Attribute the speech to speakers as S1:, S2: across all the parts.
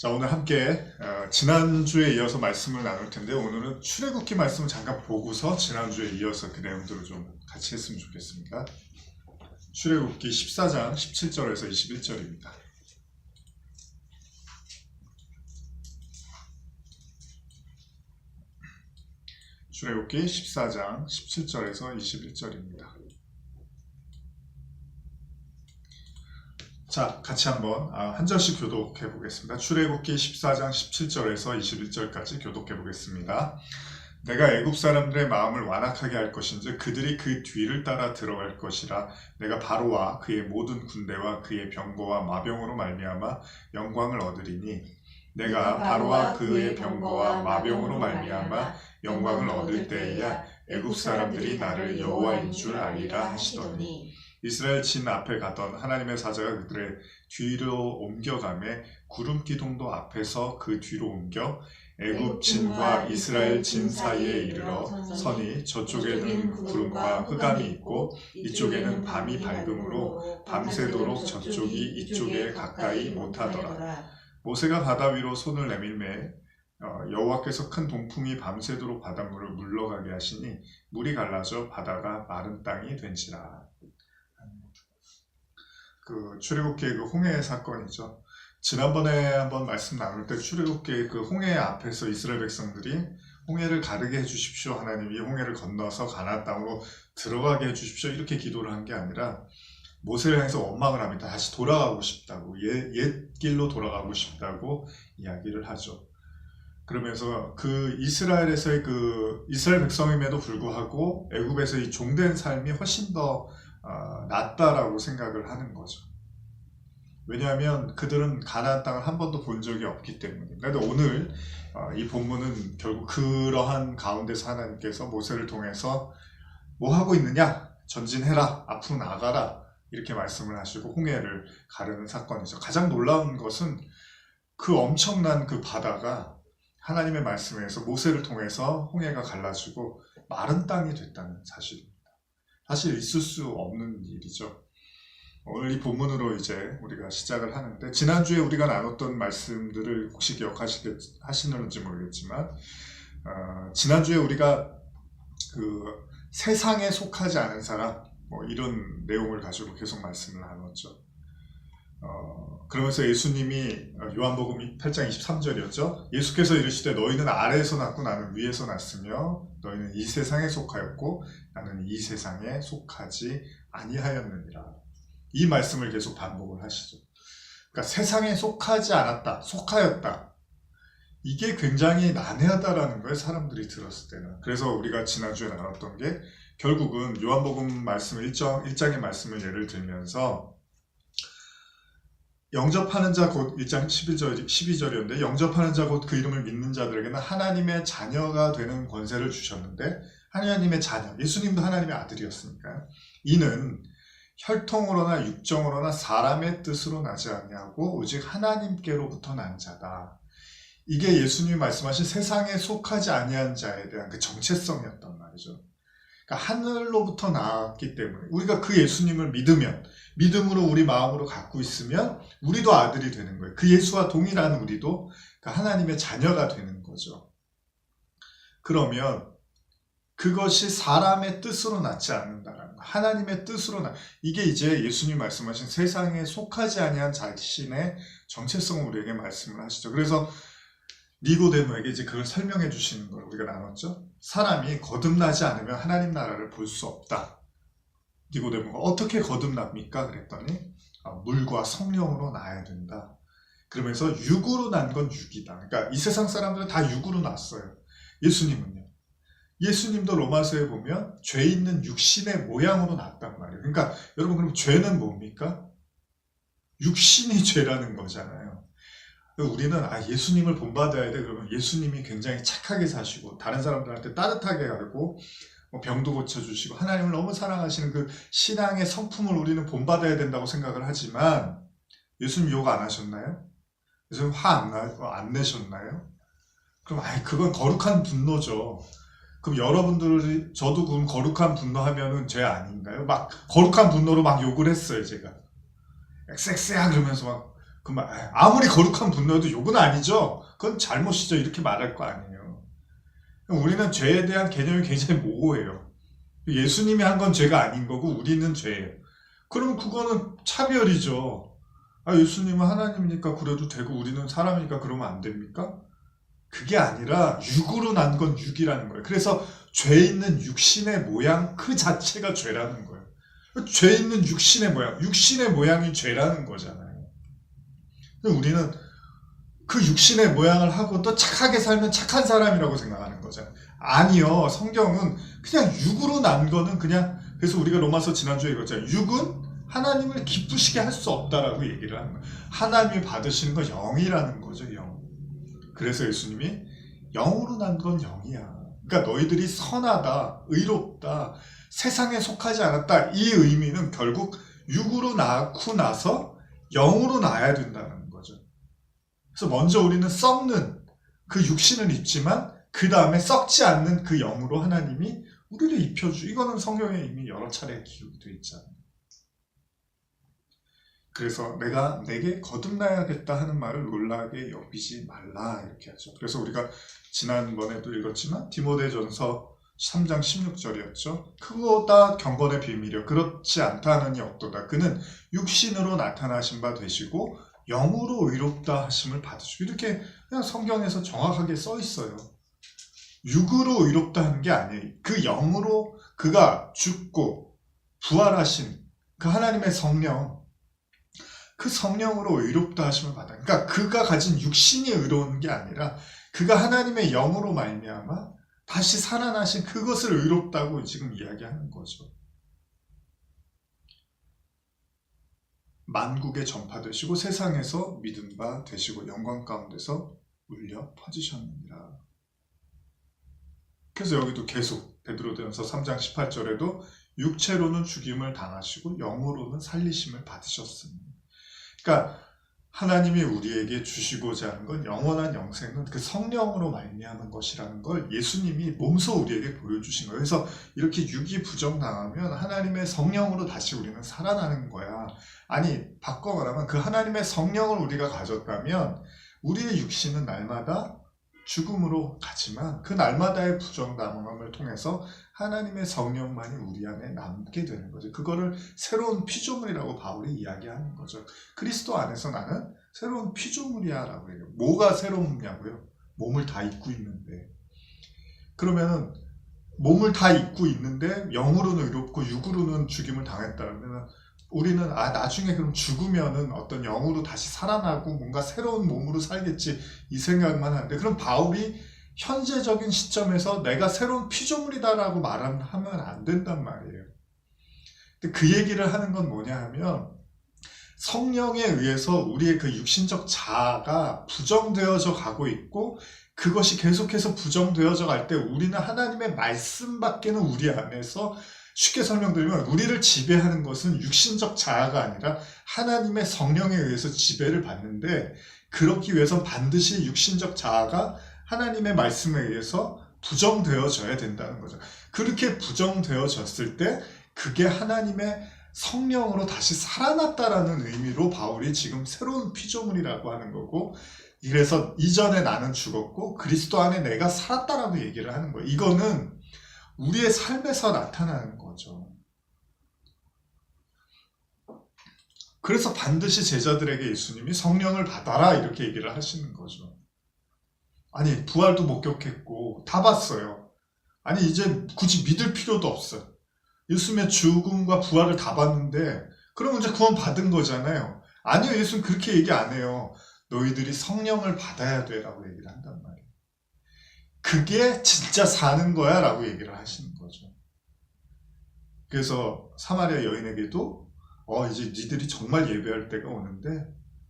S1: 자, 오늘 함께 지난주에 이어서 말씀을 나눌 텐데, 오늘은 출애굽기 말씀을 잠깐 보고서 지난주에 이어서 그 내용들을 좀 같이 했으면 좋겠습니다. 출애굽기 14장 17절에서 21절입니다. 출애굽기 14장 17절에서 21절입니다. 자, 같이 한번 한 절씩 교독해 보겠습니다. 출애굽기 14장 17절에서 21절까지 교독해 보겠습니다. 내가 애굽 사람들의 마음을 완악하게 할 것인지 그들이 그 뒤를 따라 들어갈 것이라. 내가 바로와 그의 모든 군대와 그의 병거와 마병으로 말미암아 영광을 얻으리니 내가 바로와 그의 병거와 마병으로 말미암아 영광을 얻을 때에야 애굽 사람들이 나를 여호와인 줄 알리라 하시더니 이스라엘 진 앞에 가던 하나님의 사자가 그들의 뒤로 옮겨가매 구름 기둥도 앞에서 그 뒤로 옮겨 애굽 진과 이스라엘 진 사이에 이르러 서니 저쪽에는 구름과 흑암이 있고 이쪽에는 밤이 밝음으로 밤새도록 저쪽이 이쪽에 가까이 못하더라. 모세가 바다 위로 손을 내밀매 여호와께서 큰 동풍이 밤새도록 바닷물을 물러가게 하시니 물이 갈라져 바다가 마른 땅이 된지라. 그 출애굽기의 그 홍해 사건이죠. 지난번에 한번 말씀 나눌 때 출애굽기의 그 홍해 앞에서 이스라엘 백성들이 홍해를 가르게 해주십시오. 하나님이 홍해를 건너서 가나안 땅으로 들어가게 해주십시오. 이렇게 기도를 한 게 아니라 모세를 향해서 원망을 합니다. 다시 돌아가고 싶다고, 옛 길로 돌아가고 싶다고 이야기를 하죠. 그러면서 그 이스라엘에서의 그 이스라엘 백성임에도 불구하고 애굽에서의 종된 삶이 훨씬 더 낫다라고 생각을 하는 거죠. 왜냐하면 그들은 가나안 땅을 한 번도 본 적이 없기 때문입니다. 그런데 오늘 이 본문은 결국 그러한 가운데서 하나님께서 모세를 통해서 뭐 하고 있느냐? 전진해라, 앞으로 나가라, 이렇게 말씀을 하시고 홍해를 가르는 사건이죠. 가장 놀라운 것은 그 엄청난 그 바다가 하나님의 말씀에 의해서 모세를 통해서 홍해가 갈라지고 마른 땅이 됐다는 사실입니다. 사실 있을 수 없는 일이죠. 오늘 이 본문으로 이제 우리가 시작을 하는데, 지난주에 우리가 나눴던 말씀들을 혹시 기억하시는지 모르겠지만 지난주에 우리가 그 세상에 속하지 않은 사람, 뭐 이런 내용을 가지고 계속 말씀을 나눴죠. 그러면서 예수님이 요한복음 8장 23절이었죠. 예수께서 이르시되 너희는 아래에서 났고 나는 위에서 났으며 너희는 이 세상에 속하였고 나는 이 세상에 속하지 아니하였느니라. 이 말씀을 계속 반복을 하시죠. 그러니까 세상에 속하지 않았다, 속하였다. 이게 굉장히 난해하다라는 거예요, 사람들이 들었을 때는. 그래서 우리가 지난주에 나눴던 게 결국은 요한복음 말씀 1장의 말씀을 예를 들면서 영접하는 자 곧 1장 12절이었는데 영접하는 자 곧 그 이름을 믿는 자들에게는 하나님의 자녀가 되는 권세를 주셨는데, 하나님의 자녀, 예수님도 하나님의 아들이었으니까요. 이는 혈통으로나 육정으로나 사람의 뜻으로 나지 아니하고 오직 하나님께로부터 난 자다. 이게 예수님이 말씀하신 세상에 속하지 아니한 자에 대한 그 정체성이었단 말이죠. 그러니까 하늘로부터 나왔기 때문에 우리가 그 예수님을 믿으면, 믿음으로 우리 마음으로 갖고 있으면 우리도 아들이 되는 거예요. 그 예수와 동일한 우리도 하나님의 자녀가 되는 거죠. 그러면 그것이 사람의 뜻으로 낳지 않는다라는 거, 하나님의 뜻으로 이게 이제 예수님 말씀하신 세상에 속하지 아니한 자신의 정체성을 우리에게 말씀을 하시죠. 그래서 니고데모에게 이제 그걸 설명해 주시는 걸 우리가 나눴죠. 사람이 거듭나지 않으면 하나님 나라를 볼 수 없다. 니고데모가 어떻게 거듭납니까? 그랬더니 물과 성령으로 나야 된다. 그러면서 육으로 난 건 육이다. 그러니까 이 세상 사람들은 다 육으로 났어요. 예수님은요. 예수님도 로마서에 보면 죄 있는 육신의 모양으로 났단 말이에요. 그러니까 여러분, 그럼 죄는 뭡니까? 육신이 죄라는 거잖아요. 우리는 예수님을 본받아야 돼. 그러면 예수님이 굉장히 착하게 사시고 다른 사람들한테 따뜻하게 가고 병도 고쳐주시고 하나님을 너무 사랑하시는 그 신앙의 성품을 우리는 본받아야 된다고 생각을 하지만, 예수님 욕 안 하셨나요? 예수님 화 안 내셨나요? 그럼 그건 거룩한 분노죠. 그럼 여러분들이, 저도 그럼 거룩한 분노하면은 죄 아닌가요? 막 거룩한 분노로 막 욕을 했어요, 제가. 엑스엑스야 그러면서 막 아무리 거룩한 분노여도 욕은 아니죠. 그건 잘못이죠. 이렇게 말할 거 아니에요. 우리는 죄에 대한 개념이 굉장히 모호해요. 예수님이 한 건 죄가 아닌 거고 우리는 죄예요. 그럼 그거는 차별이죠. 예수님은 하나님이니까 그래도 되고 우리는 사람이니까 그러면 안 됩니까? 그게 아니라 육으로 난 건 육이라는 거예요. 그래서 죄 있는 육신의 모양 그 자체가 죄라는 거예요. 죄 있는 육신의 모양, 육신의 모양이 죄라는 거잖아요. 우리는 그 육신의 모양을 하고 또 착하게 살면 착한 사람이라고 생각하는 거잖아요. 아니요. 성경은 그냥 육으로 난 거는 그냥, 그래서 우리가 로마서 지난주에 읽었잖아요. 육은 하나님을 기쁘시게 할 수 없다라고 얘기를 하는 거예요. 하나님이 받으시는 건 영이라는 거죠. 영. 그래서 예수님이 영으로 난 건 영이야. 그러니까 너희들이 선하다, 의롭다, 세상에 속하지 않았다. 이 의미는 결국 육으로 낳고 나서 영으로 낳아야 된다는 거죠. 그래서 먼저 우리는 썩는 그 육신을 입지만 그 다음에 썩지 않는 그 영으로 하나님이 우리를 입혀주. 이거는 성경에 이미 여러 차례 기록이 되어 있잖아요. 그래서 내게 거듭나야겠다 하는 말을 놀라게 여기지 말라 이렇게 하죠. 그래서 우리가 지난번에도 읽었지만 디모데전서 3장 16절이었죠. 크고다 경건의 비밀이여 그렇지 않다 하느니 없도다. 그는 육신으로 나타나신 바 되시고 영으로 의롭다 하심을 받으시고 이렇게 그냥 성경에서 정확하게 써 있어요. 육으로 의롭다 하는 게 아니에요. 그 영으로 그가 죽고 부활하신 그 하나님의 성령, 그 성령으로 의롭다 하심을 받아. 그러니까 그가 가진 육신이 의로운 게 아니라 그가 하나님의 영으로 말미암아 다시 살아나신 그것을 의롭다고 지금 이야기하는 거죠. 만국에 전파되시고 세상에서 믿음 바 되시고 영광 가운데서 울려 퍼지셨느니라. 그래서 여기도 계속 베드로전서 3장 18절에도 육체로는 죽임을 당하시고 영으로는 살리심을 받으셨으니. 그러니까 하나님이 우리에게 주시고자 하는 건 영원한 영생은 그 성령으로 말미암은 것이라는 걸 예수님이 몸소 우리에게 보여주신 거예요. 그래서 이렇게 육이 부정당하면 하나님의 성령으로 다시 우리는 살아나는 거야. 아니 바꿔 말하면 그 하나님의 성령을 우리가 가졌다면 우리의 육신은 날마다 죽음으로 가지만 그 날마다의 부정당함을 통해서 하나님의 성령만이 우리 안에 남게 되는 거죠. 그거를 새로운 피조물이라고 바울이 이야기하는 거죠. 그리스도 안에서 나는 새로운 피조물이야 라고 해요. 뭐가 새롭냐고요? 몸을 다 입고 있는데. 그러면은 몸을 다 입고 있는데 영으로는 의롭고 육으로는 죽임을 당했다면 우리는 나중에 그럼 죽으면은 어떤 영으로 다시 살아나고 뭔가 새로운 몸으로 살겠지 이 생각만 하는데, 그럼 바울이 현재적인 시점에서 내가 새로운 피조물이다라고 말하면 안 된단 말이에요. 근데 그 얘기를 하는 건 뭐냐 하면 성령에 의해서 우리의 그 육신적 자아가 부정되어져 가고 있고 그것이 계속해서 부정되어져 갈 때 우리는 하나님의 말씀밖에는 우리 안에서, 쉽게 설명드리면 우리를 지배하는 것은 육신적 자아가 아니라 하나님의 성령에 의해서 지배를 받는데, 그렇기 위해선 반드시 육신적 자아가 하나님의 말씀에 의해서 부정되어져야 된다는 거죠. 그렇게 부정되어졌을 때 그게 하나님의 성령으로 다시 살아났다라는 의미로 바울이 지금 새로운 피조물이라고 하는 거고, 그래서 이전에 나는 죽었고 그리스도 안에 내가 살았다라고 얘기를 하는 거예요. 이거는 우리의 삶에서 나타나는 거죠. 그래서 반드시 제자들에게 예수님이 성령을 받아라 이렇게 얘기를 하시는 거죠. 아니 부활도 목격했고 다 봤어요. 아니 이제 굳이 믿을 필요도 없어요. 예수님의 죽음과 부활을 다 봤는데 그럼 이제 구원 받은 거잖아요. 아니요, 예수님 그렇게 얘기 안 해요. 너희들이 성령을 받아야 돼 라고 얘기를 한단 말이에요. 그게 진짜 사는 거야 라고 얘기를 하시는 거죠. 그래서 사마리아 여인에게도 이제 니들이 정말 예배할 때가 오는데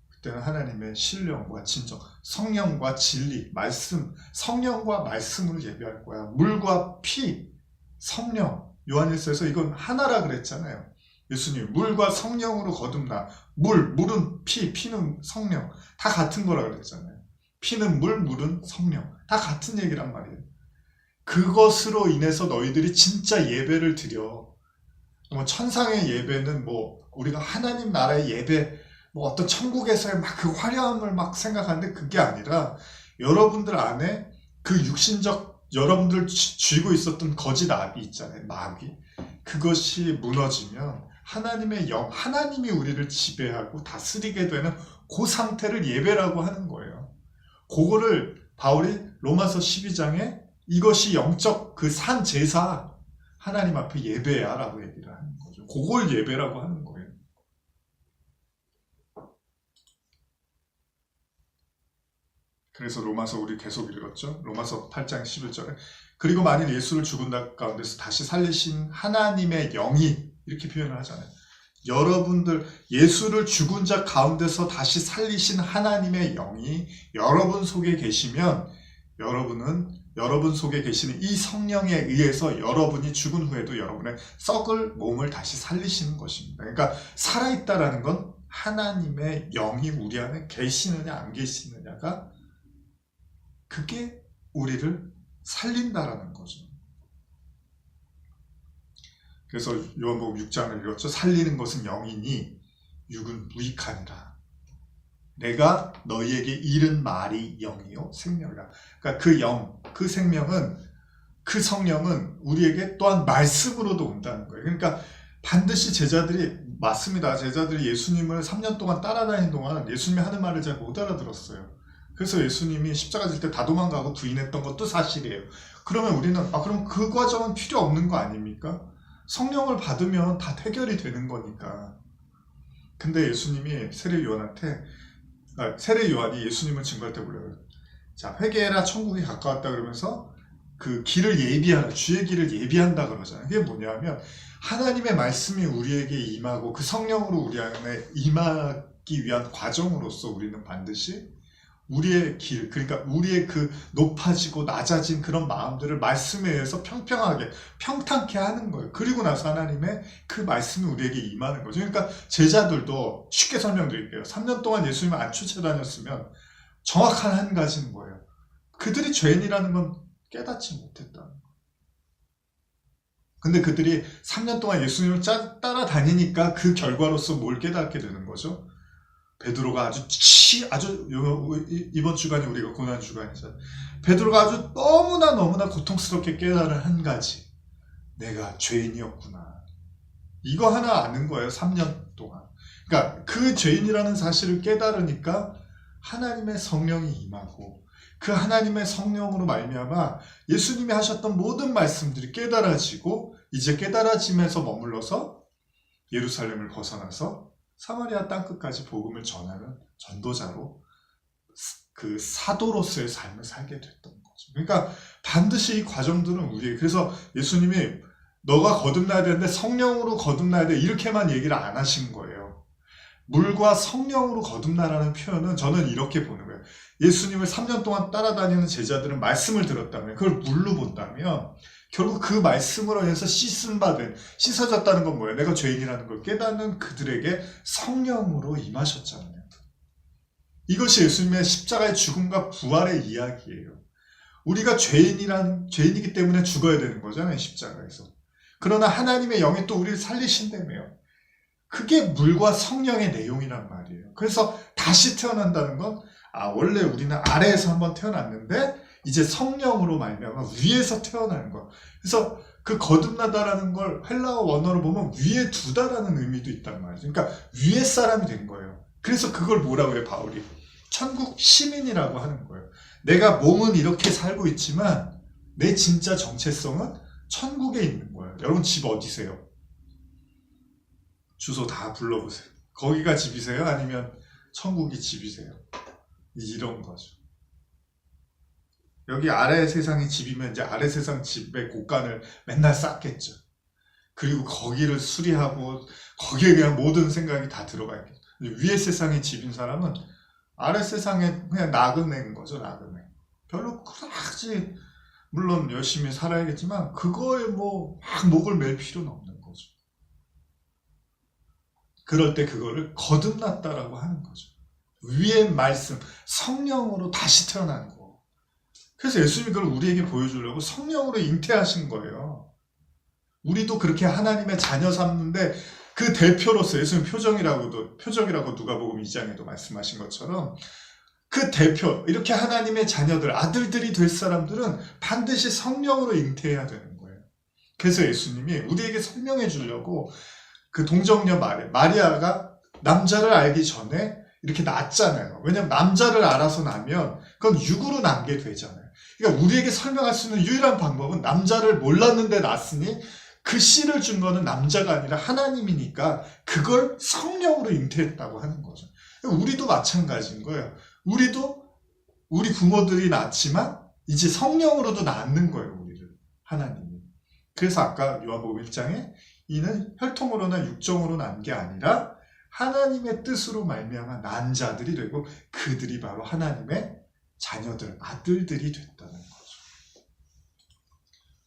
S1: 그때는 하나님의 신령과 진정, 성령과 진리, 말씀, 성령과 말씀으로 예배할 거야. 물과 피, 성령. 요한일서에서 이건 하나라 그랬잖아요. 예수님 물과 성령으로 거듭나. 물은 피, 피는 성령. 다 같은 거라 그랬잖아요. 피는 물, 물은 성령. 다 같은 얘기란 말이에요. 그것으로 인해서 너희들이 진짜 예배를 드려. 천상의 예배는 우리가 하나님 나라의 예배, 뭐 어떤 천국에서의 막 그 화려함을 막 생각하는데 그게 아니라 여러분들 안에 그 육신적 여러분들 쥐고 있었던 거짓 압이 있잖아요. 마귀. 그것이 무너지면 하나님의 영, 하나님이 우리를 지배하고 다스리게 되는 그 상태를 예배라고 하는 거예요. 그거를 바울이 로마서 12장에 이것이 영적 그 산 제사 하나님 앞에 예배야 라고 얘기를 하는 거죠. 그걸 예배라고 하는 거예요. 그래서 로마서 우리 계속 읽었죠. 로마서 8장 11절에 그리고 만일 예수를 죽은 자 가운데서 다시 살리신 하나님의 영이 이렇게 표현을 하잖아요. 여러분들 예수를 죽은 자 가운데서 다시 살리신 하나님의 영이 여러분 속에 계시면 여러분 속에 계시는 이 성령에 의해서 여러분이 죽은 후에도 여러분의 썩을 몸을 다시 살리시는 것입니다. 그러니까 살아있다라는 건 하나님의 영이 우리 안에 계시느냐 안 계시느냐가 그게 우리를 살린다라는 거죠. 그래서 요한복음 6장을 읽었죠. 살리는 것은 영이니 육은 무익하니라. 내가 너희에게 이른 말이 영이요 생명이라. 그러니까 그 영, 그 생명은 그 성령은 우리에게 또한 말씀으로도 온다는 거예요. 그러니까 반드시 제자들이 맞습니다. 제자들이 예수님을 3년 동안 따라다닌 동안 예수님이 하는 말을 잘 못 알아들었어요. 그래서 예수님이 십자가 질 때 다 도망가고 부인했던 것도 사실이에요. 그러면 우리는 그럼 그 과정은 필요 없는 거 아닙니까? 성령을 받으면 다 해결이 되는 거니까. 근데 예수님이 세례 요한이 예수님을 증거할 때 불러요. 자, 회개해라 천국이 가까웠다 그러면서 그 길을 예비하라, 주의 길을 예비한다 그러잖아요. 그게 뭐냐면 하나님의 말씀이 우리에게 임하고 그 성령으로 우리 안에 임하기 위한 과정으로서 우리는 반드시 우리의 길, 그러니까 우리의 그 높아지고 낮아진 그런 마음들을 말씀에 의해서 평평하게, 평탄케 하는 거예요. 그리고 나서 하나님의 그 말씀이 우리에게 임하는 거죠. 그러니까 제자들도 쉽게 설명드릴게요. 3년 동안 예수님을 안 쫓아다녔으면 정확한 한 가지는 뭐예요? 그들이 죄인이라는 건 깨닫지 못했다는 거예요. 근데 그들이 3년 동안 예수님을 따라다니니까 그 결과로서 뭘 깨닫게 되는 거죠? 베드로가 아주 이번 주간이 우리가 고난 주간이잖아요. 베드로가 아주 너무나 고통스럽게 깨달은 한 가지. 내가 죄인이었구나. 이거 하나 아는 거예요. 3년 동안. 그러니까 그 죄인이라는 사실을 깨달으니까 하나님의 성령이 임하고 그 하나님의 성령으로 말미암아 예수님이 하셨던 모든 말씀들이 깨달아지고 이제 깨달아짐에서 머물러서 예루살렘을 벗어나서 사마리아 땅끝까지 복음을 전하는 전도자로 그 사도로서의 삶을 살게 됐던 거죠. 그러니까 반드시 이 과정들은 우리에게, 그래서 예수님이 너가 거듭나야 되는데 성령으로 거듭나야 돼 이렇게만 얘기를 안 하신 거예요. 물과 성령으로 거듭나라는 표현은 저는 이렇게 보는 거예요. 예수님을 3년 동안 따라다니는 제자들은 말씀을 들었다면 그걸 물로 본다면 결국 그 말씀으로 인해서 씻어졌다는 건 뭐예요? 내가 죄인이라는 걸 깨닫는 그들에게 성령으로 임하셨잖아요. 이것이 예수님의 십자가의 죽음과 부활의 이야기예요. 우리가 죄인이기 때문에 죽어야 되는 거잖아요, 십자가에서. 그러나 하나님의 영이 또 우리를 살리신다며요. 그게 물과 성령의 내용이란 말이에요. 그래서 다시 태어난다는 건 원래 우리는 아래에서 한번 태어났는데 이제 성령으로 말미암아 위에서 태어나는 거. 그래서 그 거듭나다라는 걸 헬라어 원어로 보면 위에 두다라는 의미도 있단 말이죠. 그러니까 위에 사람이 된 거예요. 그래서 그걸 뭐라고 해요, 바울이? 천국 시민이라고 하는 거예요. 내가 몸은 이렇게 살고 있지만 내 진짜 정체성은 천국에 있는 거예요. 여러분 집 어디세요? 주소 다 불러보세요. 거기가 집이세요? 아니면 천국이 집이세요? 이런 거죠. 여기 아래 세상이 집이면 이제 아래 세상 집의 곳간을 맨날 쌓겠죠. 그리고 거기를 수리하고 거기에 그냥 모든 생각이 다 들어가 있겠죠. 위에 세상이 집인 사람은 아래 세상에 그냥 나그네인 거죠. 나그네. 별로 그렇게 물론 열심히 살아야겠지만 그거에 막 목을 맬 필요는 없는 거죠. 그럴 때 그거를 거듭났다라고 하는 거죠. 위의 말씀, 성령으로 다시 태어난 거. 그래서 예수님이 그걸 우리에게 보여주려고 성령으로 잉태하신 거예요. 우리도 그렇게 하나님의 자녀 삼는데 그 대표로서 예수님 표적이라고 누가복음 2장에도 말씀하신 것처럼 그 대표, 이렇게 하나님의 자녀들, 아들들이 될 사람들은 반드시 성령으로 잉태해야 되는 거예요. 그래서 예수님이 우리에게 설명해 주려고 그 동정녀 마리아가 남자를 알기 전에 이렇게 낳았잖아요. 왜냐하면 남자를 알아서 나면 그건 육으로 낳게 되잖아요. 그러니까 우리에게 설명할 수 있는 유일한 방법은 남자를 몰랐는데 낳았으니 그 씨를 준 거는 남자가 아니라 하나님이니까 그걸 성령으로 잉태했다고 하는 거죠. 우리도 마찬가지인 거예요. 우리도 우리 부모들이 낳았지만 이제 성령으로도 낳는 거예요. 우리를 하나님이. 그래서 아까 요한복음 1장에 이는 혈통으로나 육정으로 난 게 아니라 하나님의 뜻으로 말미암아 난 자들이 되고 그들이 바로 하나님의 자녀들, 아들들이 됐다는 거죠.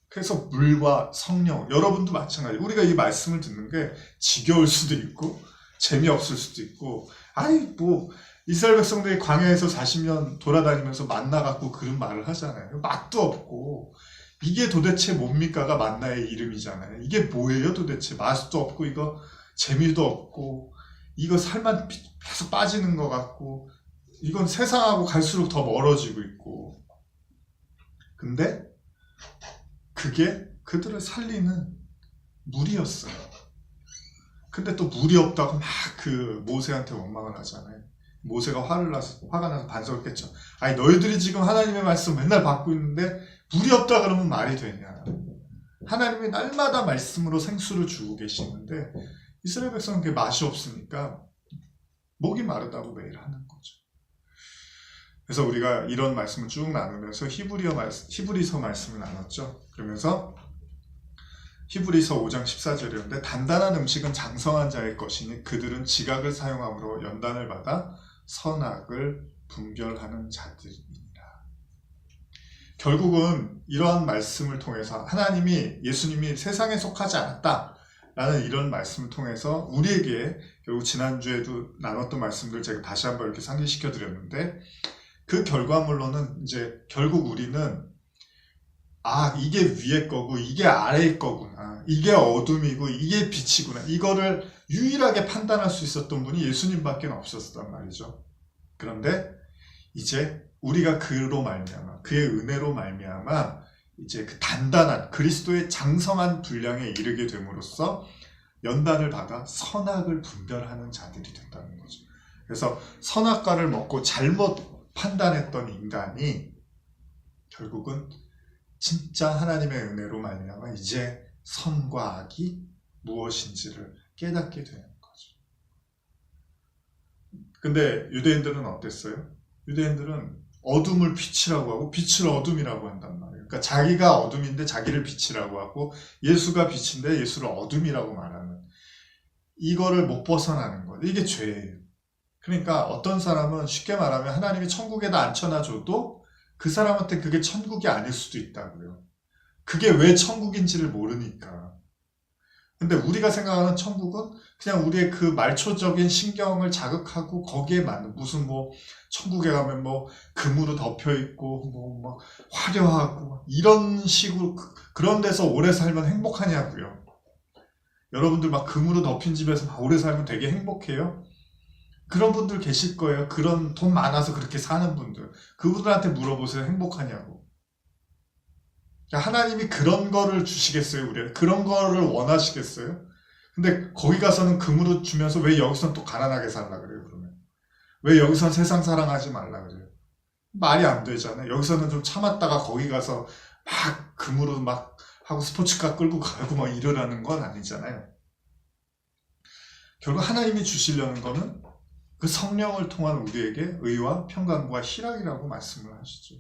S1: 그래서 물과 성령, 여러분도 마찬가지. 우리가 이 말씀을 듣는 게 지겨울 수도 있고 재미없을 수도 있고, 아니 뭐 이스라엘 백성들이 광야에서 40년 돌아다니면서 만나갖고 그런 말을 하잖아요. 맛도 없고 이게 도대체 뭡니까가 만나의 이름이잖아요. 이게 뭐예요 도대체. 맛도 없고 이거 재미도 없고 이거 살만 계속 빠지는 것 같고 이건 세상하고 갈수록 더 멀어지고 있고. 근데 그게 그들을 살리는 물이었어요. 근데 또 물이 없다고 막 그 모세한테 원망을 하잖아요. 모세가 화가 나서 반성을 했겠죠. 아니 너희들이 지금 하나님의 말씀 맨날 받고 있는데 물이 없다 그러면 말이 되냐. 하나님이 날마다 말씀으로 생수를 주고 계시는데 이스라엘 백성은 그게 맛이 없으니까 목이 마르다고 매일 하는 거죠. 그래서 우리가 이런 말씀을 쭉 나누면서 히브리서 말씀을 나눴죠. 그러면서 히브리서 5장 14절이었는데 단단한 음식은 장성한 자의 것이니 그들은 지각을 사용함으로 연단을 받아 선악을 분별하는 자들이니라. 결국은 이러한 말씀을 통해서 하나님이 예수님이 세상에 속하지 않았다라는 이런 말씀을 통해서 우리에게 결국 지난주에도 나눴던 말씀들 제가 다시 한번 이렇게 상기시켜 드렸는데 그 결과물로는 이제 결국 우리는 이게 위에 거고 이게 아래의 거구나. 이게 어둠이고 이게 빛이구나. 이거를 유일하게 판단할 수 있었던 분이 예수님밖에 없었단 말이죠. 그런데 이제 우리가 그로 말미암아 그의 은혜로 말미암아 이제 그 단단한 그리스도의 장성한 분량에 이르게 됨으로써 연단을 받아 선악을 분별하는 자들이 된다는 거죠. 그래서 선악과를 먹고 잘못 판단했던 인간이 결국은 진짜 하나님의 은혜로 말미암아 이제 선과 악이 무엇인지를 깨닫게 되는 거죠. 근데 유대인들은 어땠어요? 유대인들은 어둠을 빛이라고 하고 빛을 어둠이라고 한단 말이에요. 그러니까 자기가 어둠인데 자기를 빛이라고 하고 예수가 빛인데 예수를 어둠이라고 말하는 이거를 못 벗어나는 거예요. 이게 죄예요. 그러니까 어떤 사람은 쉽게 말하면 하나님이 천국에다 앉혀놔줘도 그 사람한테 그게 천국이 아닐 수도 있다고요. 그게 왜 천국인지를 모르니까. 근데 우리가 생각하는 천국은 그냥 우리의 그 말초적인 신경을 자극하고 거기에 맞는 무슨 뭐 천국에 가면 뭐 금으로 덮여 있고 뭐 막 화려하고 이런 식으로 그런 데서 오래 살면 행복하냐고요. 여러분들 막 금으로 덮인 집에서 막 오래 살면 되게 행복해요? 그런 분들 계실 거예요. 그런 돈 많아서 그렇게 사는 분들. 그분들한테 물어보세요. 행복하냐고. 하나님이 그런 거를 주시겠어요? 우리한테? 그런 거를 원하시겠어요? 근데 거기 가서는 금으로 주면서 왜 여기서는 또 가난하게 살라 그래요? 그러면 왜 여기서는 세상 사랑하지 말라 그래요? 말이 안 되잖아요. 여기서는 좀 참았다가 거기 가서 막 금으로 막 하고 스포츠카 끌고 가고 막 이러라는 건 아니잖아요. 결국 하나님이 주시려는 거는 그 성령을 통한 우리에게 의와 평강과 희락이라고 말씀을 하시죠.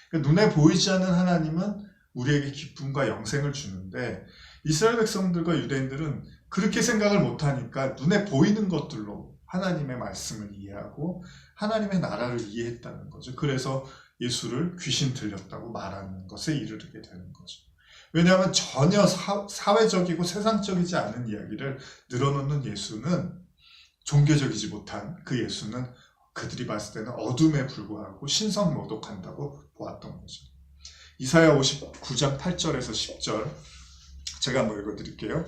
S1: 그러니까 눈에 보이지 않는 하나님은 우리에게 기쁨과 영생을 주는데 이스라엘 백성들과 유대인들은 그렇게 생각을 못하니까 눈에 보이는 것들로 하나님의 말씀을 이해하고 하나님의 나라를 이해했다는 거죠. 그래서 예수를 귀신 들렸다고 말하는 것에 이르게 되는 거죠. 왜냐하면 전혀 사회적이고 세상적이지 않은 이야기를 늘어놓는 예수는 종교적이지 못한 그 예수는 그들이 봤을 때는 어둠에 불과하고 신성모독한다고 보았던 거죠. 이사야 59장 8절에서 10절 제가 한번 읽어드릴게요.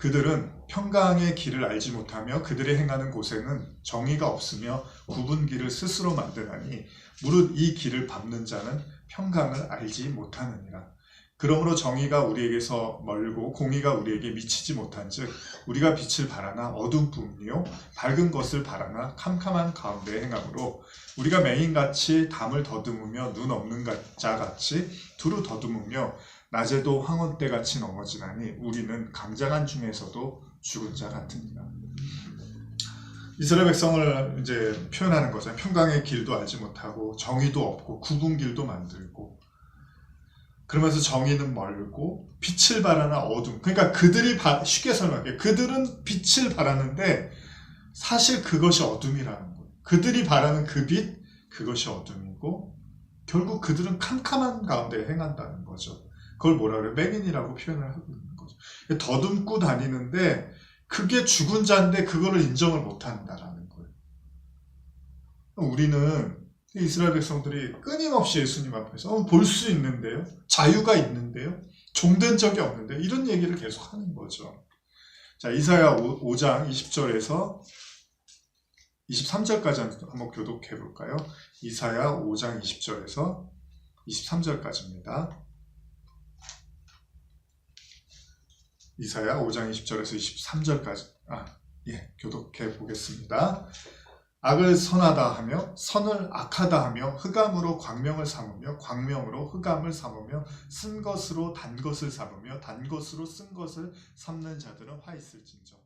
S1: 그들은 평강의 길을 알지 못하며 그들이 행하는 곳에는 정의가 없으며 굽은 길을 스스로 만드나니 무릇 이 길을 밟는 자는 평강을 알지 못하느니라. 그러므로 정의가 우리에게서 멀고 공의가 우리에게 미치지 못한즉 우리가 빛을 바라나 어둠 뿐이요 밝은 것을 바라나 캄캄한 가운데 행함으로 우리가 맹인같이 담을 더듬으며 눈 없는 자같이 두루 더듬으며 낮에도 황혼때같이 넘어지나니 우리는 강장한 중에서도 죽은 자 같으니라. 이스라엘 백성을 이제 표현하는 거죠. 평강의 길도 알지 못하고 정의도 없고 굽은 길도 만들고 그러면서 정의는 멀고 빛을 바라나 어둠. 그러니까 그들이 쉽게 설명할게요. 그들은 빛을 바라는데 사실 그것이 어둠이라는 거예요. 그들이 바라는 그 빛, 그것이 어둠이고 결국 그들은 캄캄한 가운데 행한다는 거죠. 그걸 뭐라 그래요? 맹인이라고 표현을 하고 있는 거죠. 더듬고 다니는데 그게 죽은 자인데 그거를 인정을 못한다라는 거예요. 우리는 이스라엘 백성들이 끊임없이 예수님 앞에서 볼 수 있는데요. 자유가 있는데요. 종된 적이 없는데 이런 얘기를 계속 하는 거죠. 자, 이사야 5장 20절에서 23절까지 한번 교독해 볼까요? 이사야 5장 20절에서 23절까지입니다. 이사야 5장 20절에서 23절까지 교독해 보겠습니다. 악을 선하다 하며 선을 악하다 하며 흑암으로 광명을 삼으며 광명으로 흑암을 삼으며 쓴 것으로 단 것을 삼으며 단 것으로 쓴 것을 삼는 자들은 화 있을진저.